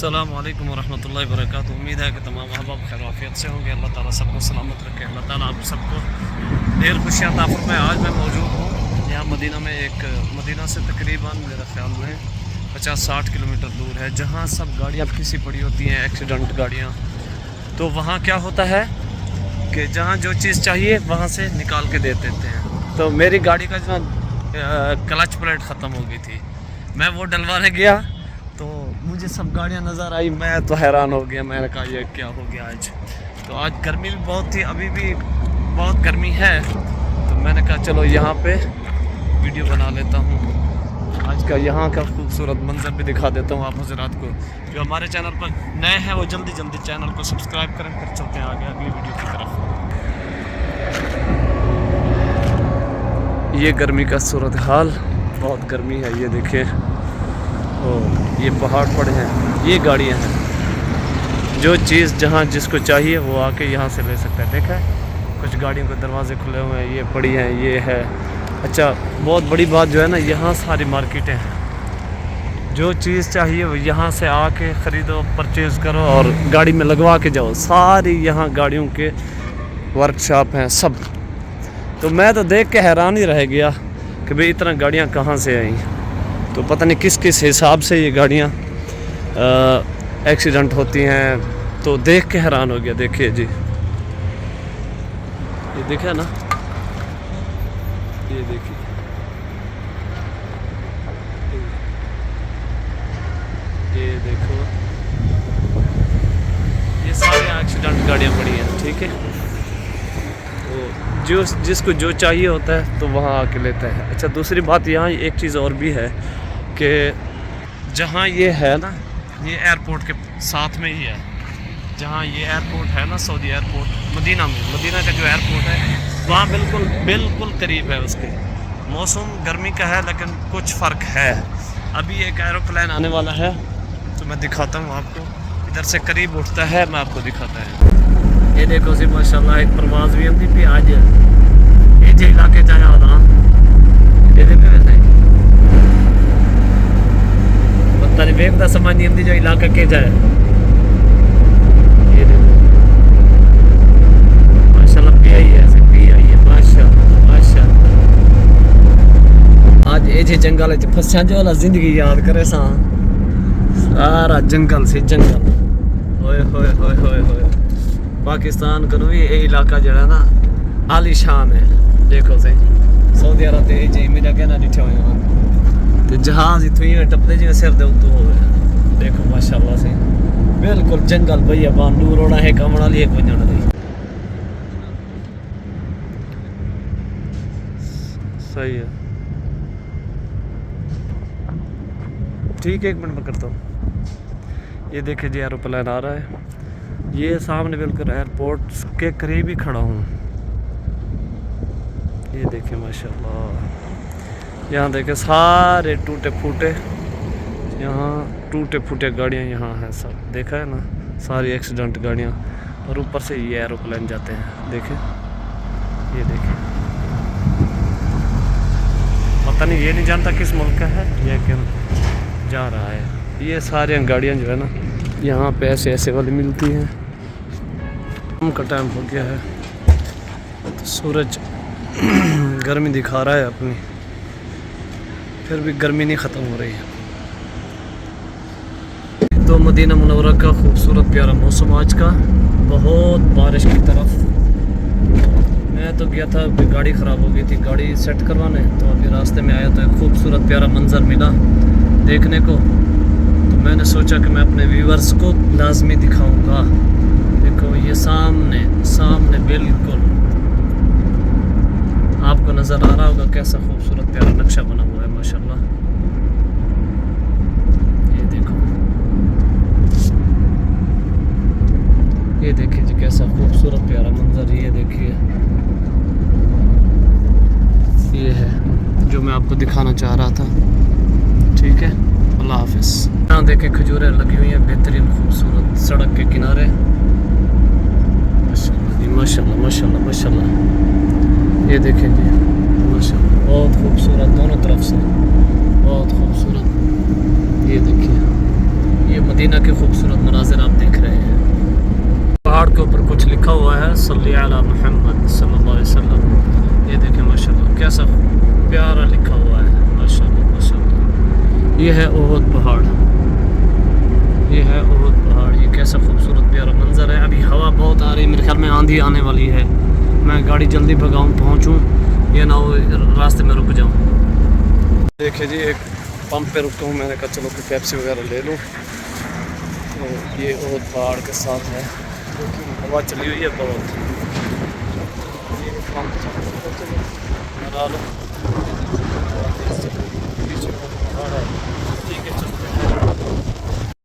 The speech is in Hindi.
अस्सलामुअलैकुम वरहमतुल्लाहि वबरकातुहू। उम्मीद है कि तमाम अहबाब खैर आफियत से होंगे। अल्लाह ताला सबको सलामत रखे। अल्लाह ताला आप सबको ढेर खुशियाँ अता फरमाए। आज मैं मौजूद हूँ यहाँ मदीना में, मदीना से तकरीबन मेरे ख्याल में 50-60 किलोमीटर दूर है, जहाँ सब गाड़ियाँ फिसी पड़ी होती हैं, एक्सीडेंट गाड़ियाँ। तो वहाँ क्या होता है कि जहाँ जो चीज़ चाहिए वहाँ से निकाल के दे देते हैं। तो मेरी गाड़ी का जो क्लच प्लेट ख़त्म हो गई थी, मैं वो डलवाने गया तो मुझे सब गाड़ियाँ नज़र आई। मैं तो हैरान हो गया, मैंने कहा ये क्या हो गया आज। तो आज गर्मी भी बहुत थी, अभी भी बहुत गर्मी है, तो मैंने कहा चलो यहाँ पे वीडियो बना लेता हूँ। आज का यहाँ का खूबसूरत मंजर भी दिखा देता हूँ आप हज़रात को। जो हमारे चैनल पर नए हैं वो जल्दी जल्दी चैनल को सब्सक्राइब करें। फिर चलते हैं आगे अगली वीडियो की तरफ। ये गर्मी का सूरत हाल, बहुत गर्मी है। ये देखिए, ये पहाड़ पड़े हैं, ये गाड़ियाँ हैं। जो चीज़ जहाँ जिसको चाहिए वो आके यहाँ से ले सकता है। देखा है कुछ गाड़ियों के दरवाजे खुले हुए हैं, ये पड़ी हैं, ये है। अच्छा, बहुत बड़ी बात जो है ना, यहाँ सारी मार्केटें हैं। जो चीज़ चाहिए वो यहाँ से आके ख़रीदो, परचेज़ करो और गाड़ी में लगवा के जाओ। सारी यहाँ गाड़ियों के वर्कशॉप हैं सब। तो मैं तो देख के हैरान ही रह गया कि भाई इतना गाड़ियाँ कहाँ से आई। तो पता नहीं किस किस हिसाब से ये गाड़ियाँ एक्सीडेंट होती हैं, तो देख के हैरान हो गया। देखिए जी, ये देखा ना, ये देखिए, ये देखो, ये सारे एक्सीडेंट गाड़ियाँ पड़ी हैं। ठीक है, तो जो जिसको जो चाहिए होता है तो वहाँ आके लेता है। अच्छा, दूसरी बात यहाँ एक चीज़ और भी है कि जहाँ ये है ना, ये एयरपोर्ट के साथ में ही है। जहाँ ये एयरपोर्ट है ना, सऊदी एयरपोर्ट मदीना में, मदीना का जो एयरपोर्ट है वहाँ बिल्कुल करीब है उसके। मौसम गर्मी का है लेकिन कुछ फ़र्क है। अभी एक एरोप्लेन आने वाला है तो मैं दिखाता हूँ आपको। इधर से करीब उठता है, मैं आपको दिखाता है। ये देखो सी माशाल्लाह, एक परवाज़ भी हमने भी आज ये जो इलाके जाया होता ये देखो वैसे पता नहीं वेखता समझ नहीं आती जो इलाका के जाए। ये देखो माशाल्लाह पी आई है, पी आई है माशाल्लाह माशाल्लाह। आज ये जे जंगल च फसिया जो वाला जिंदगी याद करे सा, सारा जंगल से जंगल। होए होए होए होए होए, पाकिस्तान का भी ये इलाका जड़ा ना आलीशान है। देखो सही, सऊदी अरब ते जे मेरा कहना डिठे हुए ते जहाज इतों ही टपदे जिवें सिर दे उत्तों होवे। देखो माशाल्लाह से बिल्कुल जंगल भैया बान दूर होना है, कमण वाली एक वजण दी। सही है, ठीक है, 1 मिनट में करता हूँ। ये देखिए जी, एरोप्लेन आ रहा है। ये सामने बिल्कुल एयरपोर्ट के करीब ही खड़ा हूँ। ये देखिए माशाल्लाह, यहाँ देखे सारे टूटे फूटे, यहाँ टूटे फूटे गाड़ियाँ यहाँ हैं सब। देखा है ना, सारी एक्सीडेंट गाड़ियाँ। और ऊपर से ये एरोप्लेन जाते हैं। देखें, ये देखें, पता नहीं, ये नहीं जानता किस मुल्क का है लेकिन जा रहा है। ये सारी गाड़ियाँ जो है ना, यहाँ पे ऐसे ऐसे वाली मिलती हैं। का टाइम हो गया है तो सूरज गर्मी दिखा रहा है अपनी, फिर भी गर्मी नहीं ख़त्म हो रही है। तो मदीना मुनव्वरा का खूबसूरत प्यारा मौसम आज का, बहुत बारिश की तरफ। मैं तो गया था, अभी गाड़ी ख़राब हो गई थी, गाड़ी सेट करवाने, तो अभी रास्ते में आया तो एक खूबसूरत प्यारा मंजर मिला देखने को। तो मैंने सोचा कि मैं अपने व्यूअर्स को लाजमी दिखाऊंगा। देखो ये सामने सामने बिल्कुल आपको नज़र आ रहा होगा कैसा खूबसूरत प्यारा नक्शा बना हुआ है माशाल्लाह। ये देखो, ये देखिए जी कैसा खूबसूरत प्यारा मंजर। ये देखिए, ये है जो मैं आपको दिखाना चाह रहा था। ठीक है, अल्लाह हाफिज़। यहाँ देखे खजूरें लगी हुई हैं बेहतरीन खूबसूरत सड़क के किनारे। माशाल्लाह माशाल्लाह माशाल्लाह। ये देखें जी माशाल्लाह, बहुत खूबसूरत दोनों तरफ से, बहुत खूबसूरत। ये देखिए, ये मदीना के खूबसूरत मनाजिर आप देख रहे हैं। पहाड़ के ऊपर कुछ लिखा हुआ है सल्ली अला मुहम्मद सल्लल्लाहु अलैहि वसल्लम। ये देखें माशाल्लाह कैसा प्यारा लिखा हुआ है, माशाल्लाह माशाल्लाह। ये है ओहद पहाड़, ये है ओहद पहाड़। ये कैसा खूबसूरत प्यारा मंजर है। अभी हवा बहुत आ रही है, मेरे ख्याल में आंधी आने वाली है। मैं गाड़ी जल्दी भगाऊँ पहुँचूँ, ये ना हो रास्ते में रुक जाऊँ। देखिए जी एक पंप पे रुका हूँ, मैंने कहा चलो कोई पेप्सी वगैरह ले लूँ। तो ये ओहद पहाड़ के साथ है, हवा चली हुई है बहुत। ये पंप लगा लो, पीछे पहाड़ है।